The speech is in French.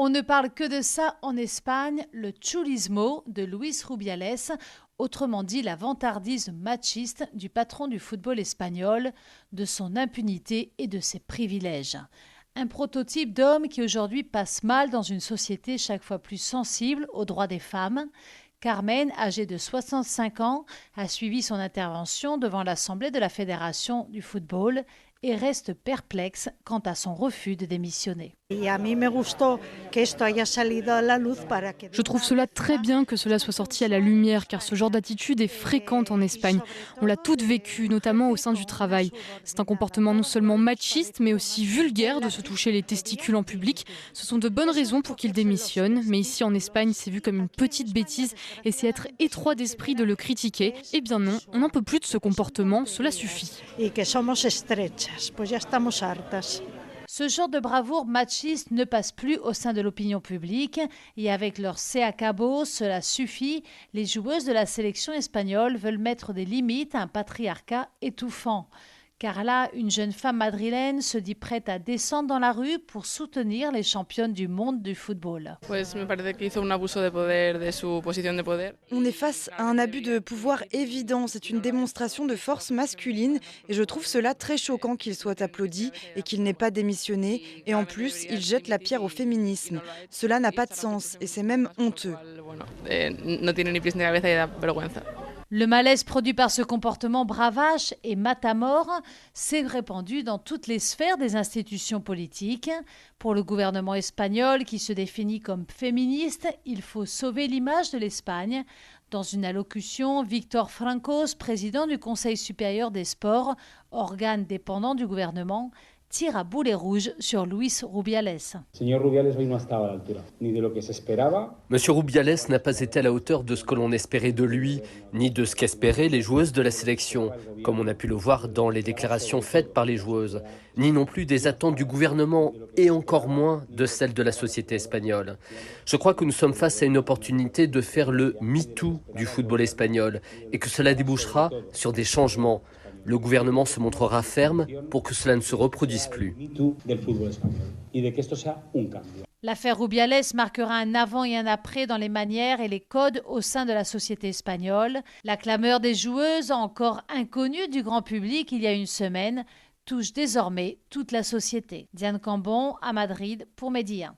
On ne parle que de ça en Espagne, le chulismo de Luis Rubiales, autrement dit la vantardise machiste du patron du football espagnol, de son impunité et de ses privilèges. Un prototype d'homme qui aujourd'hui passe mal dans une société chaque fois plus sensible aux droits des femmes. Carmen, âgée de 65 ans, a suivi son intervention devant l'Assemblée de la Fédération du football et reste perplexe quant à son refus de démissionner. Je trouve cela très bien que cela soit sorti à la lumière, car ce genre d'attitude est fréquente en Espagne. On l'a toutes vécu, notamment au sein du travail. C'est un comportement non seulement machiste, mais aussi vulgaire de se toucher les testicules en public. Ce sont de bonnes raisons pour qu'il démissionne, mais ici en Espagne, c'est vu comme une petite bêtise et c'est être étroit d'esprit de le critiquer. Eh bien non, on n'en peut plus de ce comportement, cela suffit. Ce genre de bravoure machiste ne passe plus au sein de l'opinion publique et avec leur se acabó, cela suffit, les joueuses de la sélection espagnole veulent mettre des limites à un patriarcat étouffant. Carla, une jeune femme madrilène, se dit prête à descendre dans la rue pour soutenir les championnes du monde du football. On est face à un abus de pouvoir évident. C'est une démonstration de force masculine et je trouve cela très choquant qu'il soit applaudi et qu'il n'ait pas démissionné. Et en plus, il jette la pierre au féminisme. Cela n'a pas de sens et c'est même honteux. Le malaise produit par ce comportement bravache et matamore s'est répandu dans toutes les sphères des institutions politiques. Pour le gouvernement espagnol, qui se définit comme féministe, il faut sauver l'image de l'Espagne. Dans une allocution, Víctor Francos, président du Conseil supérieur des sports, organe dépendant du gouvernement, tire à boulet rouge sur Luis Rubiales. Monsieur Rubiales n'a pas été à la hauteur de ce que l'on espérait de lui, ni de ce qu'espéraient les joueuses de la sélection, comme on a pu le voir dans les déclarations faites par les joueuses, ni non plus des attentes du gouvernement, et encore moins de celles de la société espagnole. Je crois que nous sommes face à une opportunité de faire le MeToo du football espagnol, et que cela débouchera sur des changements. Le gouvernement se montrera ferme pour que cela ne se reproduise plus. L'affaire Rubiales marquera un avant et un après dans les manières et les codes au sein de la société espagnole. La clameur des joueuses, encore inconnue du grand public il y a une semaine, touche désormais toute la société. Diane Cambon à Madrid pour Média.